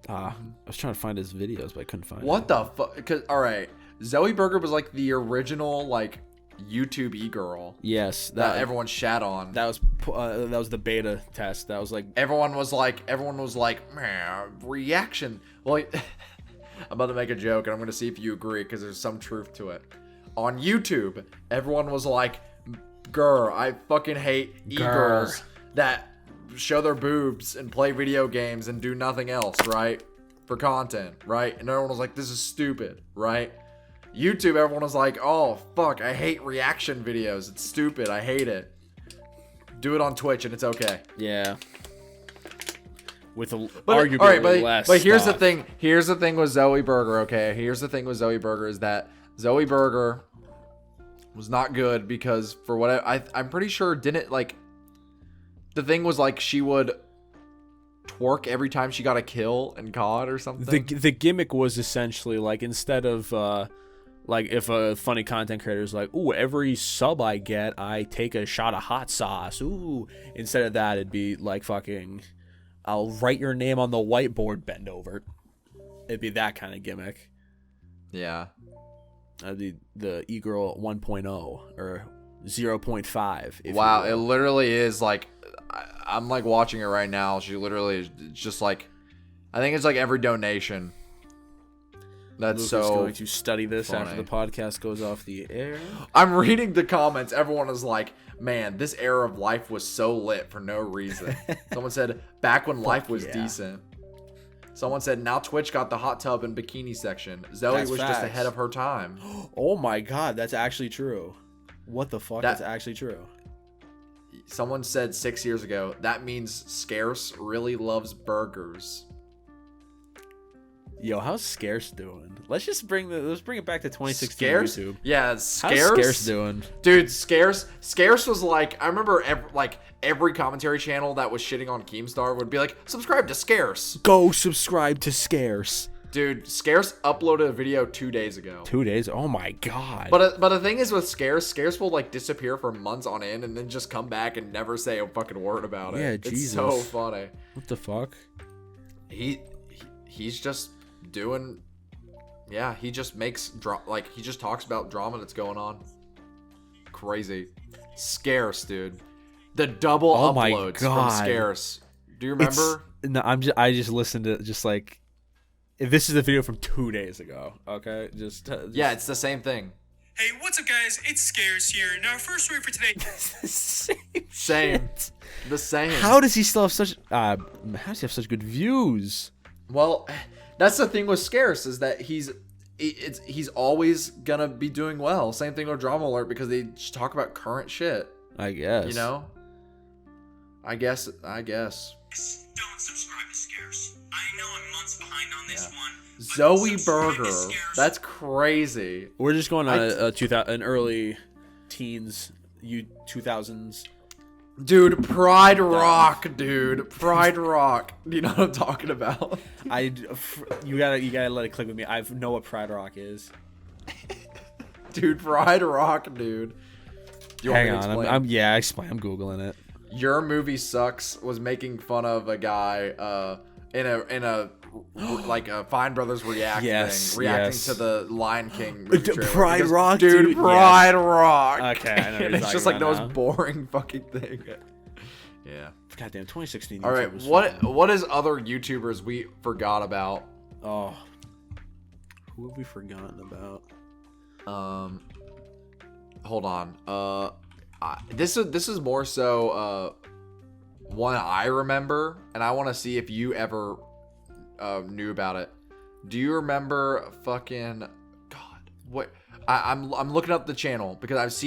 I was trying to find his videos, but I couldn't find it. What the fuck? Because all right, Zoe Burger was like the original like YouTube e-girl. Yes, that everyone shat on. That was the beta test. That was like everyone was like, man, reaction. Well, I'm about to make a joke, and I'm gonna see if you agree because there's some truth to it. On YouTube, everyone was like, "Grr, I fucking hate e-girls that show their boobs and play video games and do nothing else, right? For content, right?" And everyone was like, "This is stupid," right? YouTube, everyone was like, "Oh, fuck, I hate reaction videos. It's stupid. I hate it. Do it on Twitch and it's okay." Yeah. With arguably less But here's stuff. the thing. Here's the thing with Zoe Burger, okay? Here's the thing with Zoe Burger is that Zoe Burger was not good because for what I'm pretty sure didn't like. The thing was like she would twerk every time she got a kill in COD or something. The gimmick was essentially like instead of like if a funny content creator is like, "Ooh, every sub I get, I take a shot of hot sauce." Ooh, instead of that, it'd be like fucking, "I'll write your name on the whiteboard, bend over." It'd be that kind of gimmick. Yeah. That'd be the e-girl 1.0 or 0.5. Wow, it literally is like. I'm like watching it right now. She literally is just like, I think it's like every donation. That's Luke so is going to study this funny. after the podcast goes off the air. I'm reading the comments. Everyone is like, "Man, this era of life was so lit for no reason." Someone said, "Back when life was decent." Someone said, "Now Twitch got the hot tub and bikini section. Zoe was just ahead of her time." Oh my god, that's actually true. What the fuck? That's actually true. Someone said 6 years ago, "That means Scarce really loves burgers." Yo, how's Scarce doing? Let's bring it back to 2016 Scarce? YouTube. Yeah, Scarce. How's Scarce doing? Dude, Scarce was like, I remember every commentary channel that was shitting on Keemstar would be like, "Subscribe to Scarce." Go subscribe to Scarce. Dude, Scarce uploaded a video 2 days ago. 2 days? Oh my god. But the thing is with Scarce will like disappear for months on end and then just come back and never say a fucking word about it. Yeah, it's Jesus. so funny. What the fuck? He's just doing. Yeah, he just makes he just talks about drama that's going on. crazy. Scarce, dude. The double Oh my uploads God. from Scarce. Do you remember? No, I just listened to just like, this is the video from 2 days ago. Okay, just yeah, it's the same thing. Hey, what's up, guys? It's Scares here. Now, our first story for today. Same. The same. How does he still have such? How does he have such good views? Well, that's the thing with Scarce is that he's always gonna be doing well. Same thing with Drama Alert because they just talk about current shit. I guess. You know. I guess. Don't subscribe to Scares. I know I'm months behind on this one. Zoe Burgher. That's crazy. We're just going on an early teens, 2000s. Dude, Pride Rock, dude. Pride Rock. Do you know what I'm talking about? You gotta let it click with me. I know what Pride Rock is. Dude, Pride Rock, dude. Do you Hang want me to on, explain? I'm googling it. Your Movie Sucks was making fun of a guy in a like a Fine Brothers react thing, reacting to the Lion King movie trailer. Pride Rock, dude. Pride Rock. Okay, I know. And it's just like the most boring fucking thing. Yeah. Goddamn, 2016. All right, what is other YouTubers we forgot about? Oh, who have we forgotten about? Hold on. This is more so one I remember, and I want to see if you ever knew about it. Do you remember fucking God? What? I'm looking up the channel because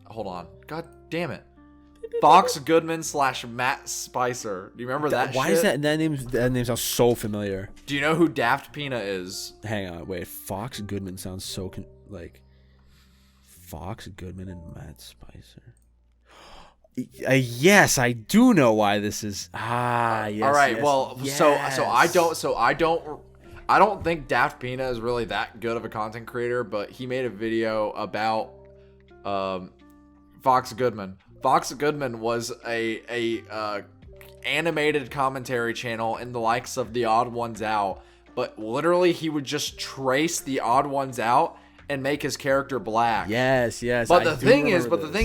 hold on. God damn it. Fox Goodman / Matt Spicer. Do you remember that? Why shit? is that name sounds so familiar? Do you know who Daft Pina is? Hang on, wait. Fox Goodman sounds so like Fox Goodman and Matt Spicer. Yes, I do know why this is. Yes. All right. Yes, well, yes. so I don't think Daft Pina is really that good of a content creator, but he made a video about Fox Goodman. Fox Goodman was a animated commentary channel in the likes of The Odd Ones Out, but literally he would just trace The Odd Ones Out and make his character black. Yes. But the thing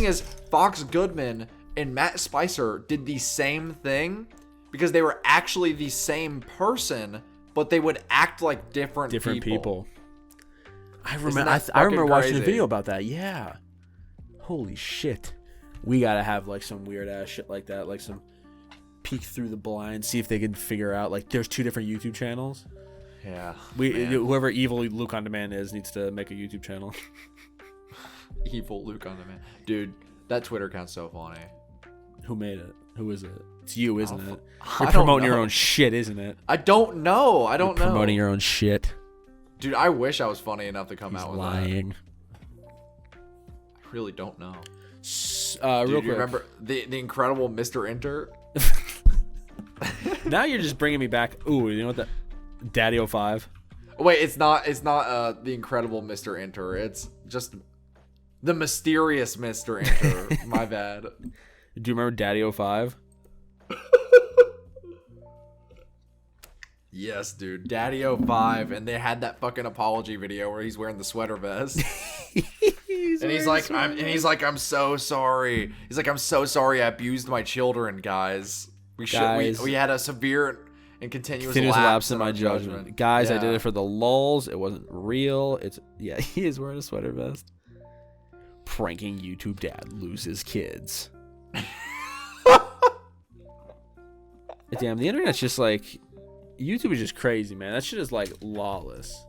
is, Fox Goodman and Matt Spicer did the same thing because they were actually the same person, but they would act like different people. I remember watching a video about that. Yeah. Holy shit. We gotta have like some weird ass shit like that, like some peek through the blind, see if they can figure out like there's 2 different YouTube channels. Yeah. Whoever evil Luke on Demand is needs to make a YouTube channel. Evil Luke on Demand. Dude, that Twitter account's so funny. Who made it? Who is it? It's you, isn't it? I You're don't promoting your know. own shit, isn't it? I don't know. I don't know. Promoting your own shit. Dude, I wish I was funny enough to come out with lying. that. I really don't know. Dude, Dude, real you quick. remember the incredible Mr. Enter? Now you're just bringing me back. Ooh, you know what? Daddy 05. Wait, it's not the incredible Mr. Enter. It's just the mysterious Mr. Enter. My bad. Do you remember Daddy 05? Yes, dude. Daddy 05, and they had that fucking apology video where he's wearing the sweater vest. He's like, I'm so sorry. He's like, I'm so sorry I abused my children, guys. We had a severe and continuous lapse in my judgment. Guys, yeah. I did it for the lulz. It wasn't real. He is wearing a sweater vest. Pranking YouTube dad loses kids. Damn, the internet's just like, YouTube is just crazy, man. That shit is like lawless.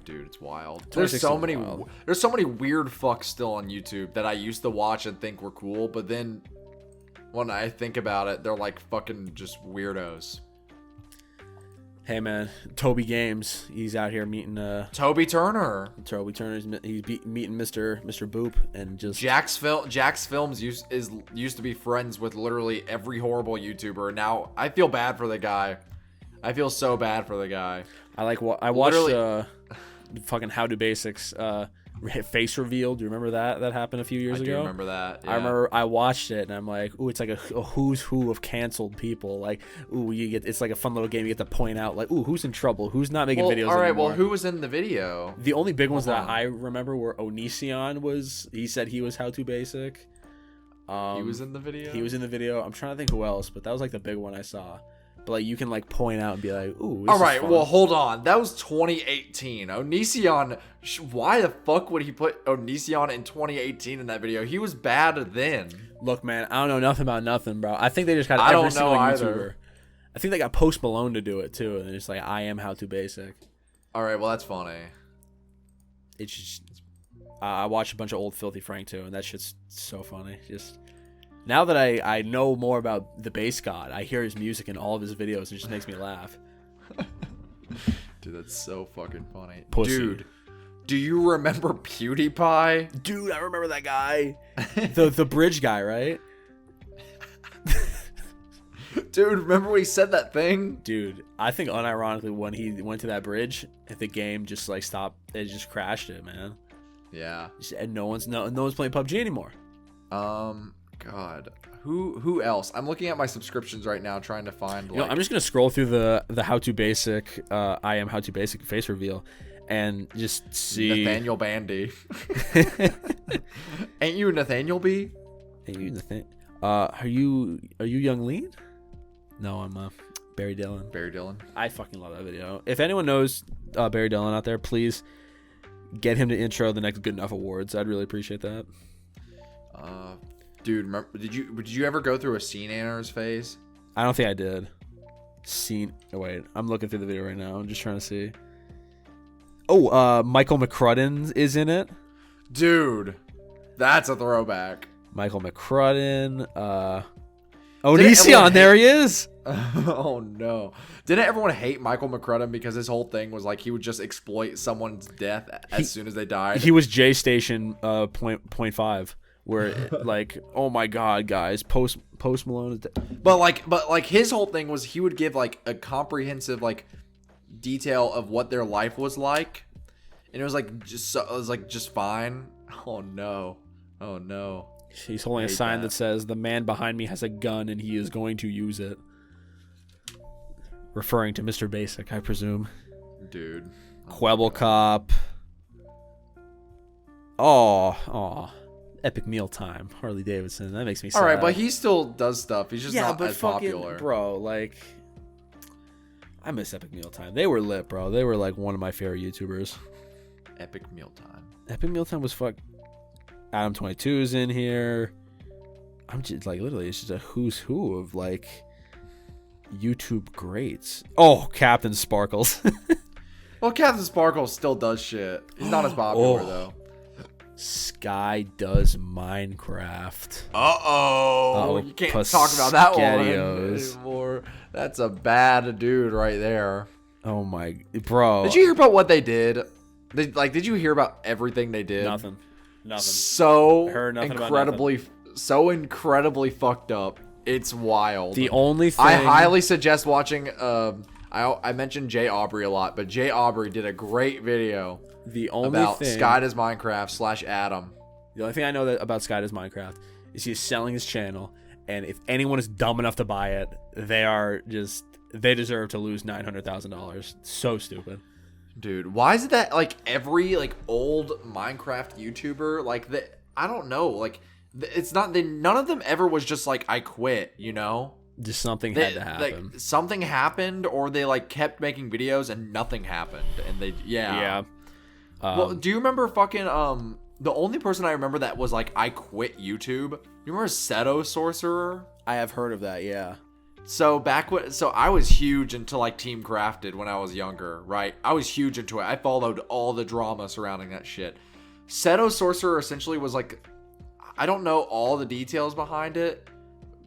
Dude, it's wild. There's so many weird fucks still on YouTube that I used to watch and think were cool, but then when I think about it, they're like fucking just weirdos. Hey man, Toby Games, he's out here meeting Toby Turner. He's meeting Mr. Boop and just Jack's Films used to be friends with literally every horrible YouTuber. Now I feel bad for the guy. I feel so bad for the guy. I watched fucking How Do Basics face reveal. Do you remember that? That happened a few years ago. I do remember that. Yeah. I remember I watched it and I'm like, ooh, it's like a who's who of canceled people. Like, ooh, it's like a fun little game. You get to point out like, ooh, who's in trouble, who's not making videos. All right, anymore. well, who was in the video? The only big ones that I remember were Onision he said he was How To Basic. He was in the video. He was in the video. I'm trying to think who else, but that was like the big one I saw. But like you can like point out and be like, ooh. All right, well, hold on. That was 2018. Onision, why the fuck would he put Onision in 2018 in that video? He was bad then. Look, man, I don't know nothing about nothing, bro. I think they just got I every don't single know YouTuber. either. I think they got Post Malone to do it too, and it's like I am How To Basic. All right, well, that's funny. It's just I watched a bunch of old Filthy Frank too, and that shit's so funny. Just now that I know more about the bass god, I hear his music in all of his videos, and it just makes me laugh. Dude, that's so fucking funny. Pussy. Dude, do you remember PewDiePie? Dude, I remember that guy. the bridge guy, right? Dude, remember when he said that thing? Dude, I think unironically when he went to that bridge, the game just like stopped. It just crashed it, man. Yeah. And no one's playing PUBG anymore. God, who else? I'm looking at my subscriptions right now, trying to find. I'm just gonna scroll through the How To Basic, I am How To Basic face reveal, and just see Nathaniel Bandy. Ain't you Nathaniel B? Hey, you Nathan. Are you Young Lean? No, I'm Barry Dillon. Barry Dillon. I fucking love that video. If anyone knows Barry Dillon out there, please get him to intro the next Good Enough Awards. I'd really appreciate that. Dude, remember, did you ever go through a scene anners phase? I don't think I did. Wait, I'm looking through the video right now. I'm just trying to see. Oh, Michael McCrudden is in it. Dude, that's a throwback. Michael McCrudden. Onision, there he is. Oh no! Didn't everyone hate Michael McCrudden because his whole thing was like he would just exploit someone's death as soon as they died? He was J Station point 5. Where like, oh my god, guys, Post Malone is dead. But like his whole thing was he would give like a comprehensive like detail of what their life was like, and it was like just fine. Oh no. He's holding a sign that says the man behind me has a gun and he is going to use it, referring to Mr. Basic, I presume. Dude. Quebble Cop. Oh. Epic Meal Time, Harley Davidson. That makes me sad. All right, but he still does stuff. He's just not as popular. Bro, like, I miss Epic Meal Time. They were lit, bro. They were like one of my favorite YouTubers. Epic Meal Time. Epic Meal Time was fuck. Adam 22 is in here. I'm just like literally, it's just a who's who of like YouTube greats. Oh, Captain Sparkles. Well, Captain Sparkles still does shit. He's not as popular though. Sky does Minecraft. Uh-oh. You can't talk about that one anymore. That's a bad dude right there. Oh my, bro. Did you hear about what they did? Did you hear about everything they did? Nothing. So incredibly fucked up. It's wild. The only thing I highly suggest watching. I mentioned Jay Aubrey a lot, but Jay Aubrey did a great video. About Sky Does Minecraft / Adam. The only thing I know about Sky Does Minecraft is he's selling his channel, and if anyone is dumb enough to buy it, they deserve to lose $900,000. So stupid. Dude, why is it that like every like old Minecraft YouTuber I don't know, like it's not none of them ever was just like I quit, you know? Just something had to happen. Like, something happened, or they like kept making videos and nothing happened, and they yeah. Well, do you remember fucking the only person I remember that was like I quit YouTube? You remember Seto Sorcerer? I have heard of that, yeah. So I was huge into like Team Crafted when I was younger, right? I was huge into it. I followed all the drama surrounding that shit. Seto Sorcerer essentially was like, I don't know all the details behind it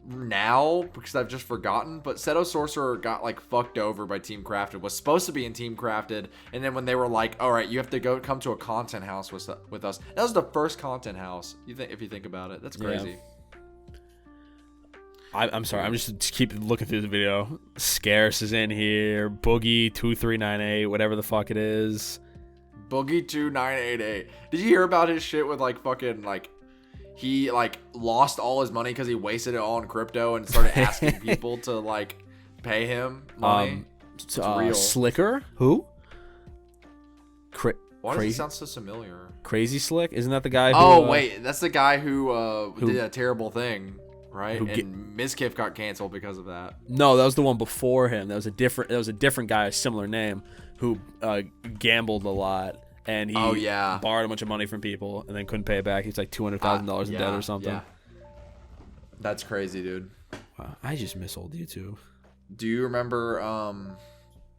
now because I've just forgotten, but Seto Sorcerer got like fucked over by Team Crafted, was supposed to be in Team Crafted, and then when they were like, all right, you have to come to a content house with us. That was the first content house, if you think about it. That's crazy. Yeah. I'm sorry, I'm just keep looking through the video. Scarce is in here, Boogie 2398, whatever the fuck it is. Boogie2988. Did you hear about his shit with like fucking like he like lost all his money because he wasted it all in crypto and started asking people to like pay him money? It's real. Slicker? Who? Why does it sound so familiar? Crazy Slick? Isn't that the guy who... Oh, wait. That's the guy who did a terrible thing, right? And Mizkif got canceled because of that. No, that was the one before him. That was a different guy, a similar name, who gambled a lot. And he borrowed a bunch of money from people and then couldn't pay it back. He's like $200,000 in debt or something. Yeah. That's crazy, dude. Wow, I just miss old YouTube. Do you remember...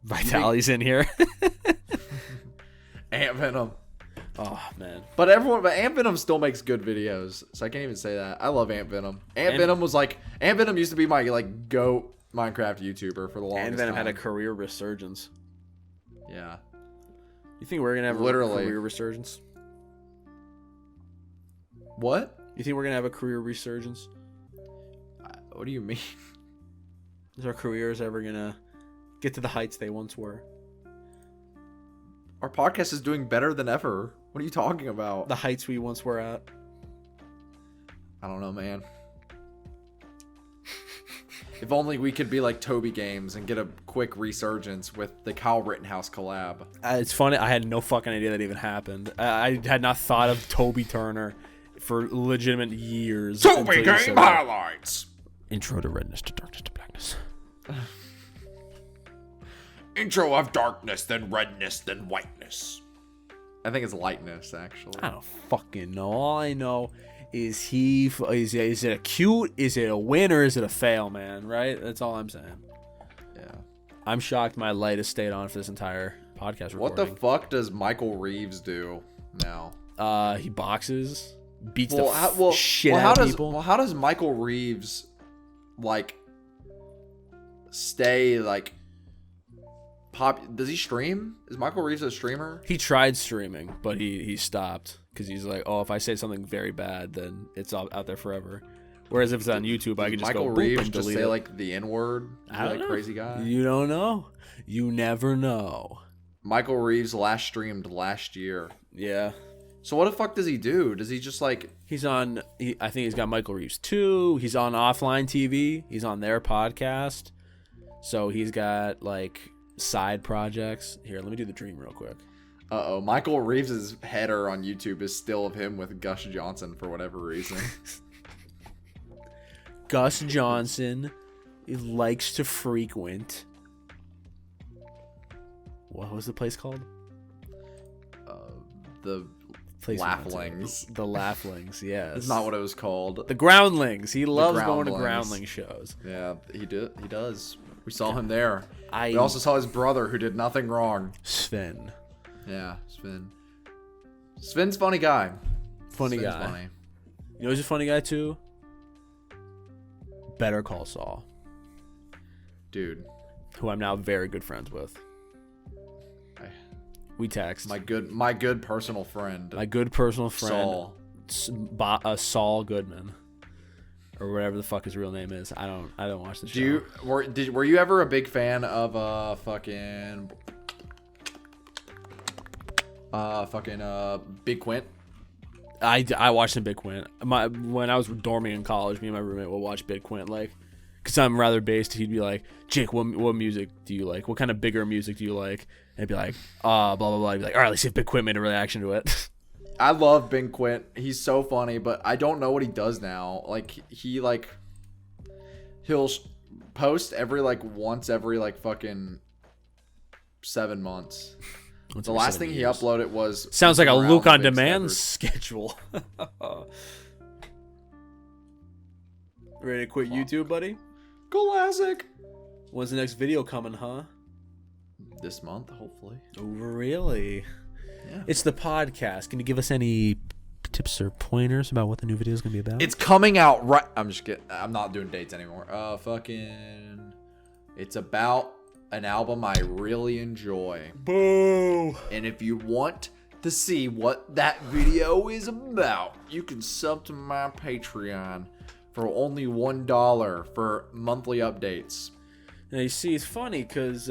Vitali's in here. Ant Venom. Oh man. But Ant Venom still makes good videos, so I can't even say that. I love Ant Venom. Ant Venom used to be my like GOAT Minecraft YouTuber for the longest time. Ant Venom had a career resurgence. Yeah. You think we're gonna have a career resurgence? What? You think we're gonna have a career resurgence? What do you mean? Is our careers ever gonna get to the heights they once were? Our podcast is doing better than ever. What are you talking about? The heights we once were at. I don't know, man. If only we could be like Toby Games and get a quick resurgence with the Kyle Rittenhouse collab. It's funny. I had no fucking idea that even happened. I had not thought of Toby Turner for legitimate years. Toby Game highlights. Intro to Redness to Darkness to Blackness. Intro of darkness, then redness, then whiteness. I think it's lightness, actually. I don't fucking know. All I know is is it a cute, is it a win, or is it a fail, man? Right? That's all I'm saying. Yeah. I'm shocked my light has stayed on for this entire podcast recording. What the fuck does Michael Reeves do now? He boxes, beats shit out of people. Well, how does Michael Reeves, like, stay, like... Does he stream? Is Michael Reeves a streamer? He tried streaming, but he stopped because he's like, oh, if I say something very bad, then it's out there forever. Whereas if it's on YouTube, I can just Michael go Reeves and just delete say it. like the N-word. I don't know. Crazy guy. You don't know. You never know. Michael Reeves last streamed last year. Yeah. So what the fuck does he do? Does he just like? He's on. I think he's got Michael Reeves 2. He's on Offline TV. He's on their podcast. So he's got like side projects. Here, let me do the dream real quick. Uh-oh. Michael Reeves' header on YouTube is still of him with Gus Johnson for whatever reason. Gus Johnson likes to frequent... What was the place called? The Laughlings. The Laughlings, yes. That's not what it was called. The Groundlings. He loves going to Groundling shows. Yeah, he does. We saw him there. We I also saw his brother who did nothing wrong. Sven. Yeah, Sven. Sven's funny guy. Funny Sven's guy. Funny. You know who's a funny guy too? Better Call Saul. Dude. Who I'm now very good friends with. We text. My good personal friend. My good personal friend. Saul. Saul Goodman. Or whatever the fuck his real name is. I don't watch the show. Were you ever a big fan of Big Quint? I watched some Big Quint. When I was dorming in college, me and my roommate would watch Big Quint, like, because I'm rather based. He'd be like, Jake, what music do you like? What kind of bigger music do you like? And I'd be like, blah blah blah. I'd be like, all right, let's see if Big Quint made a reaction to it. I love Big Quint. He's so funny, but I don't know what he does now. Like he'll post once every fucking 7 months. The last thing he uploaded was... Sounds like a Luke on Demand schedule. Ready to quit YouTube, buddy? Classic. When's the next video coming, huh? This month, hopefully. Oh, really? Yeah. It's the podcast. Can you give us any tips or pointers about what the new video is going to be about? It's coming out right... I'm just kidding. I'm not doing dates anymore. It's about an album I really enjoy. Boo! And if you want to see what that video is about, you can sub to my Patreon for only $1 for monthly updates. Now, you see, it's funny because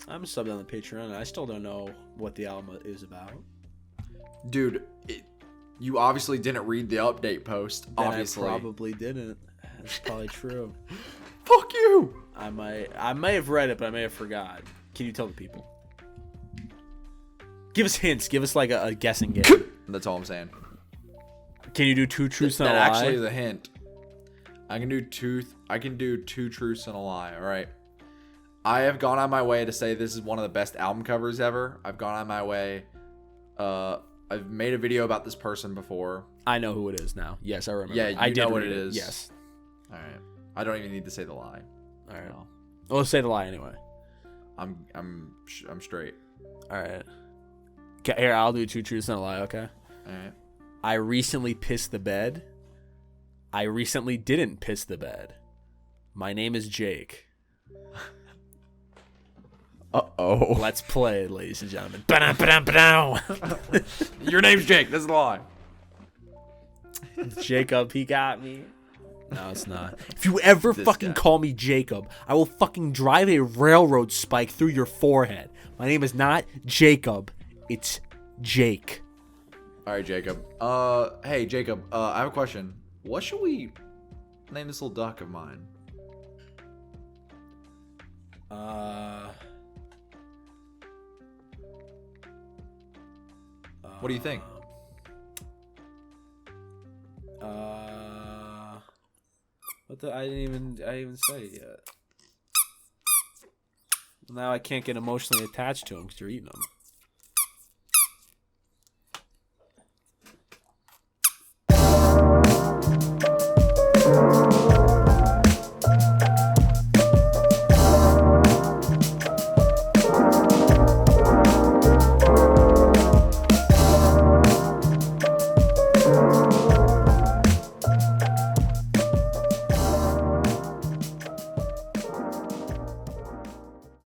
I'm subbed on the Patreon. I still don't know what the album is about. Dude, you obviously didn't read the update post. Then obviously, I probably didn't. That's probably true. Fuck you. I may have read it, but I may have forgot. Can you tell the people? Give us hints. Give us like a guessing game. That's all I'm saying. Can you do two truths and a lie? That actually is a hint. I can do two truths and a lie. All right. I have gone on my way to say this is one of the best album covers ever. I've gone on my way. I've made a video about this person before. I know who it is now. Yes, I remember. Yeah, I you did know what read it is. Yes. All right. I don't even need to say the lie. All right. No. Well, let's say the lie anyway. I'm straight. All right. Okay, here, I'll do two truths and a lie, okay? All right. I recently pissed the bed. I recently didn't piss the bed. My name is Jake. Uh-oh. Let's play, ladies and gentlemen. Ba-dum. Your name's Jake. That's the lie. Jacob, he got me. No, it's not. If you ever fucking call me Jacob, I will fucking drive a railroad spike through your forehead. My name is not Jacob. It's Jake. All right, Jacob. Hey, Jacob. I have a question. What should we name this little duck of mine? What do you think? What the? I didn't even say it yet. Now I can't get emotionally attached to him because you're eating him.